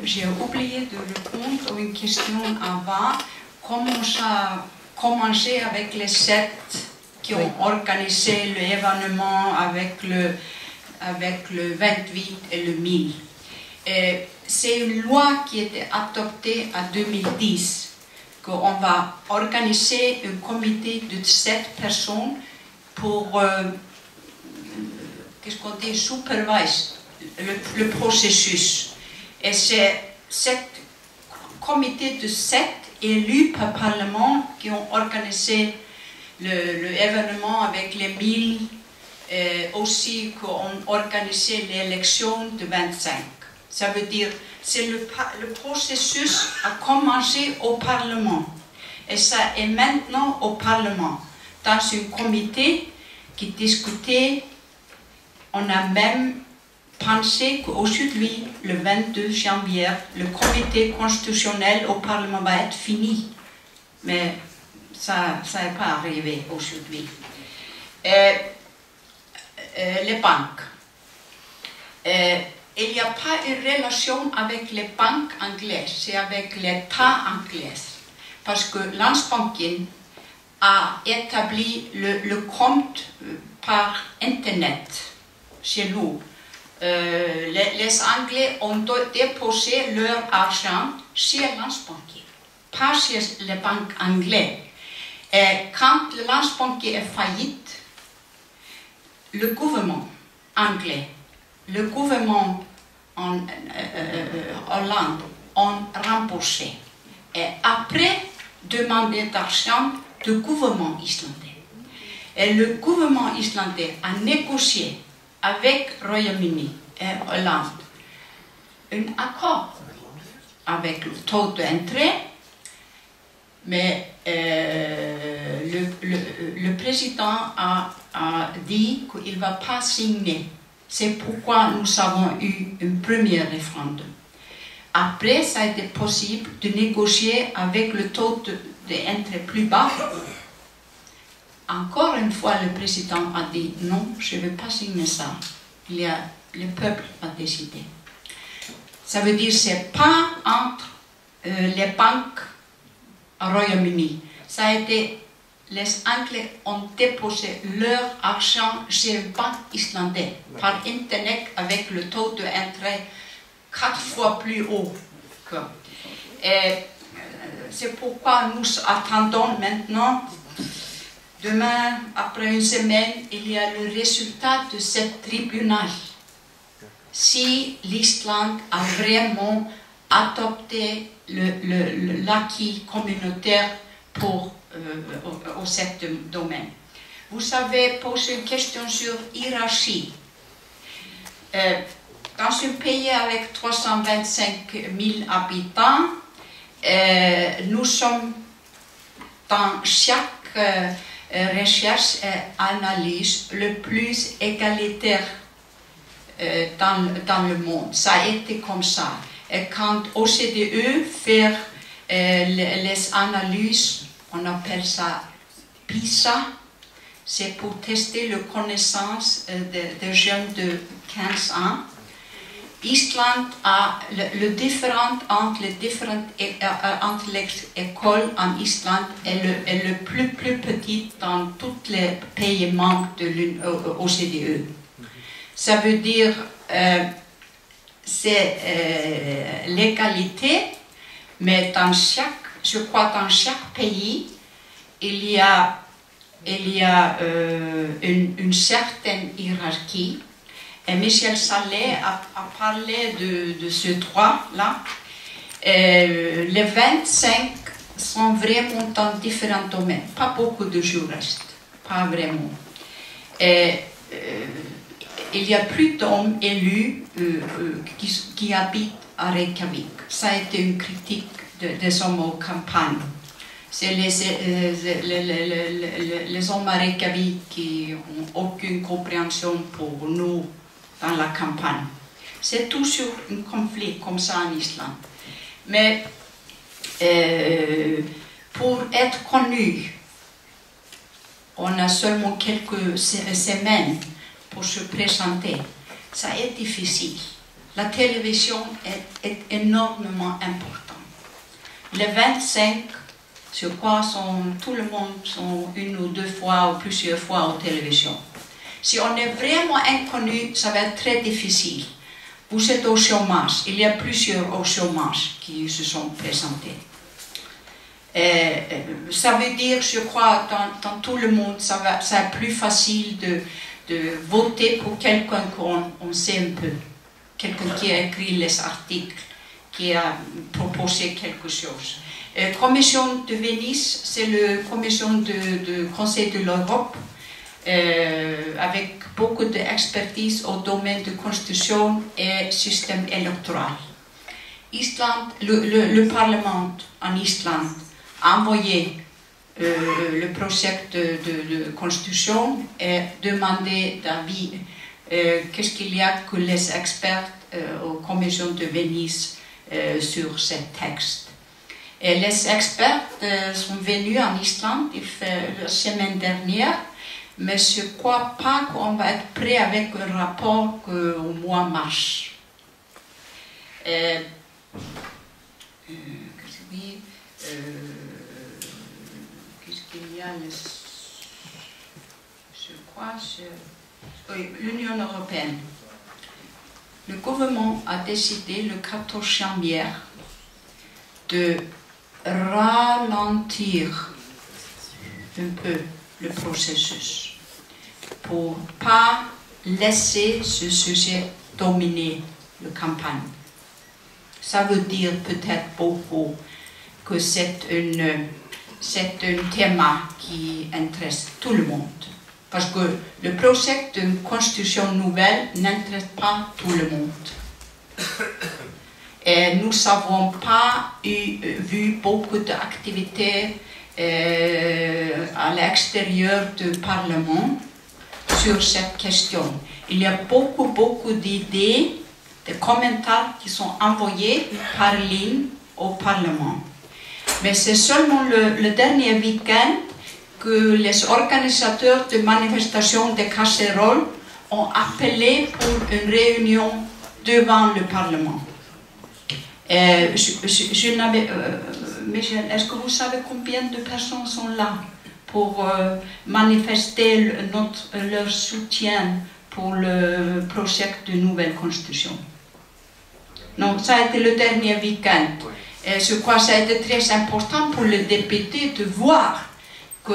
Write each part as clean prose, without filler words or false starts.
j'ai oublié de répondre à une question avant. Comment j'ai avec les 7 qui ont organisé l'événement avec le 28 et le 1000. C'est une loi qui a été adoptée en 2010, qu'on va organiser un comité de 7 personnes pour, qu'est-ce qu'on dit, supervise le processus. Et c'est ce comité de 7 élus par Parlement qui ont organisé l'événement avec les 1000, aussi qu'on organisé l'élection de 25. Ça veut dire que le processus a commencé au Parlement. Et ça est maintenant au Parlement. Dans un comité qui discutait, on a même pensé qu'aujourd'hui, le 22 janvier, le comité constitutionnel au Parlement va être fini. Mais ça n'est pas arrivé aujourd'hui. Les banques. Il n'y a pas une relation avec les banques anglaises, c'est avec l'État anglais. Parce que Landsbanken a établi le compte par Internet chez nous. Les Anglais ont déposé leur argent chez Landsbanken, pas chez les banques anglaises. Et quand le Landsbanken est faillite, le gouvernement anglais, le gouvernement en Hollande ont remboursé. Et après, demander d'argent du gouvernement islandais. Et le gouvernement islandais a négocié avec Royaume-Uni et Hollande un accord avec le taux d'entrée, mais le président a dit qu'il ne va pas signer. C'est pourquoi nous avons eu un premier référendum. Après, ça a été possible de négocier avec le taux d'entrée plus bas. Encore une fois, le président a dit non, je ne vais pas signer ça. Le peuple a décidé. Ça veut dire que ce n'est pas entre les banques au Royaume-Uni. Ça a été, les Anglais ont déposé leur argent chez une banque islandaise par Internet avec le taux d'entrée 4 fois plus haut. C'est pourquoi nous attendons maintenant. Demain, après une semaine, il y a le résultat de ce tribunal. Si l'Islande a vraiment adopté l'acquis communautaire pour ce domaine. Vous avez posé une question sur hiérarchie. Dans un pays avec 325 000 habitants, nous sommes dans chaque recherche et analyse le plus égalitaire dans le monde. Ça a été comme ça. Et quand OCDE fait les analyses, on appelle ça PISA, c'est pour tester la connaissance des jeunes de 15 ans. Islande a le différent entre les écoles en Islande est le plus petit dans tous les pays membres de l'OCDE. Ça veut dire c'est l'égalité, mais je crois dans chaque pays il y a une certaine hiérarchie. Et Michel Sallet a parlé de ce droit-là. Les 25 sont vraiment dans différents domaines. Pas beaucoup de juristes, pas vraiment. Il y a plus d'hommes élus qui habitent à Reykjavik. Ça a été une critique des hommes aux campagnes. C'est les hommes à Reykjavik qui n'ont aucune compréhension pour nous dans la campagne. C'est toujours un conflit comme ça en Islande. Mais pour être connu, on a seulement quelques semaines pour se présenter. Ça est difficile. la télévision est énormément importante. Les 25, je crois, tout le monde sont une ou deux fois ou plusieurs fois aux télévisions. Si on est vraiment inconnu, ça va être très difficile. Vous êtes au chômage. Il y a plusieurs au chômage qui se sont présentés. Ça veut dire, je crois, dans tout le monde, c'est plus facile de voter pour quelqu'un qu'on sait un peu. Quelqu'un qui a écrit les articles, qui a proposé quelque chose. Commission de Venise, c'est la commission du Conseil de l'Europe, avec beaucoup d'expertise au domaine de constitution et système électoral. Islande, le Parlement en Islande a envoyé le projet de constitution et demandé d'avis. Qu'est-ce qu'il y a que les experts aux commissions de Venise sur ce texte. Et les experts sont venus en Islande la semaine dernière, mais je ne crois pas qu'on va être prêt avec un rapport au mois de mars. Qu'est-ce qu'il y a? Je crois oui, l'Union européenne. Le gouvernement a décidé le 14 janvier de ralentir un peu le processus pour ne pas laisser ce sujet dominer la campagne. Ça veut dire peut-être beaucoup que c'est un thème qui intéresse tout le monde. Parce que le projet d'une constitution nouvelle n'intéresse pas tout le monde. Et nous n'avons pas vu beaucoup d'activités à l'extérieur du Parlement sur cette question. Il y a beaucoup d'idées, de commentaires qui sont envoyés par ligne au Parlement. Mais c'est seulement le dernier week-end que les organisateurs de manifestations de casseroles ont appelé pour une réunion devant le Parlement. Michel, est-ce que vous savez combien de personnes sont là pour manifester leur soutien pour le projet de nouvelle constitution? Non, ça a été le dernier week-end. Et je crois que ça a été très important pour les députés de voir que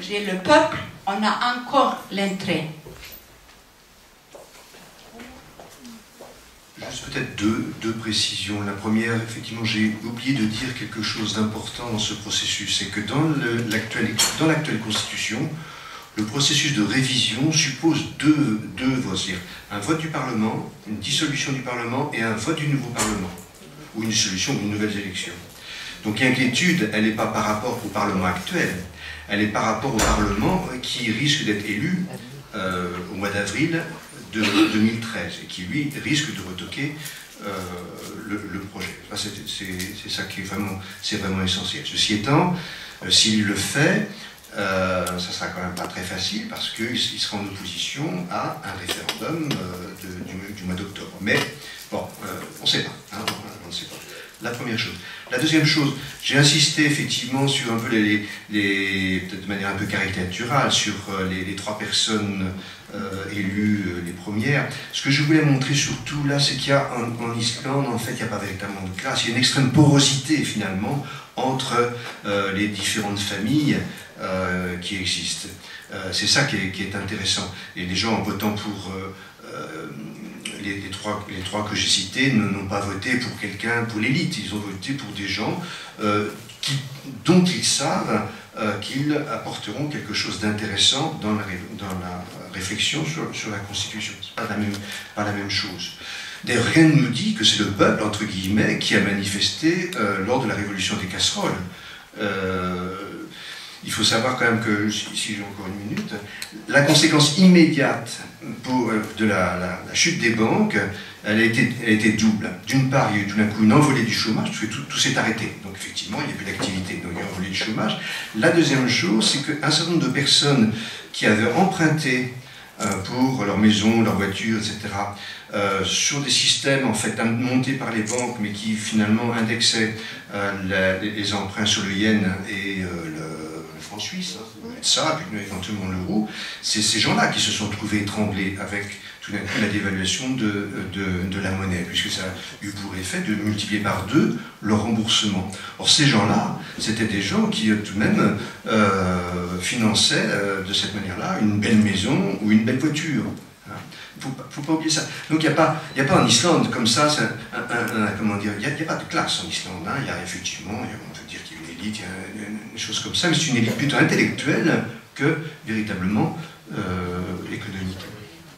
le peuple, on a encore l'entrée. Juste peut-être deux précisions. La première, effectivement, j'ai oublié de dire quelque chose d'important dans ce processus. C'est que dans l'actuelle Constitution, le processus de révision suppose deux votes, c'est-à-dire un vote du Parlement, une dissolution du Parlement et un vote du nouveau Parlement, ou une dissolution ou une nouvelle élection. Donc l'inquiétude, elle n'est pas par rapport au Parlement actuel, elle est par rapport au Parlement qui risque d'être élu au mois d'avril de 2013 et qui, lui, risque de retoquer le projet. C'est ça qui est vraiment essentiel. Ceci étant, s'il le fait, ça ne sera quand même pas très facile parce qu'il sera en opposition à un référendum du mois d'octobre. Mais bon, on ne sait pas. Hein, on ne sait pas. La première chose. La deuxième chose, j'ai insisté effectivement sur un peu peut-être de manière un peu caricaturale, sur les trois personnes élues, les premières. Ce que je voulais montrer surtout là, c'est qu'il y a en Islande, en fait, il n'y a pas véritablement de classe. Il y a une extrême porosité finalement entre les différentes familles qui existent. C'est ça qui est intéressant. Et les gens en votant pour les trois que j'ai cités n'ont pas voté pour quelqu'un, pour l'élite. Ils ont voté pour des gens dont ils savent qu'ils apporteront quelque chose d'intéressant dans la réflexion sur la Constitution. Ce n'est pas la même chose. D'ailleurs, rien ne nous dit que c'est le peuple, entre guillemets, qui a manifesté lors de la révolution des casseroles. Il faut savoir quand même que, si j'ai encore une minute, la conséquence immédiate de la chute des banques, elle a été double. D'une part, il y a eu tout d'un coup une envolée du chômage, parce que tout s'est arrêté. Donc effectivement, il n'y a plus d'activité, donc il y a une envolée du chômage. La deuxième chose, c'est qu'un certain nombre de personnes qui avaient emprunté pour leur maison, leur voiture, etc., sur des systèmes en fait montés par les banques, mais qui finalement indexaient les emprunts sur le yen et le franc suisse, hein, ça, puis éventuellement l'euro. C'est ces gens-là qui se sont trouvés étranglés avec tout d'un coup la dévaluation de la monnaie, puisque ça a eu pour effet de multiplier par 2 le remboursement. Or ces gens-là, c'était des gens qui tout de même finançaient de cette manière-là une belle maison ou une belle voiture. Il ne faut pas oublier ça. Donc il n'y a pas en Islande comme ça, comment dire, il n'y a pas de classe en Islande. Hein. Il y a effectivement, on peut dire qu'il y a une élite, il y a une chose comme ça, mais c'est une élite plutôt intellectuelle que véritablement économique.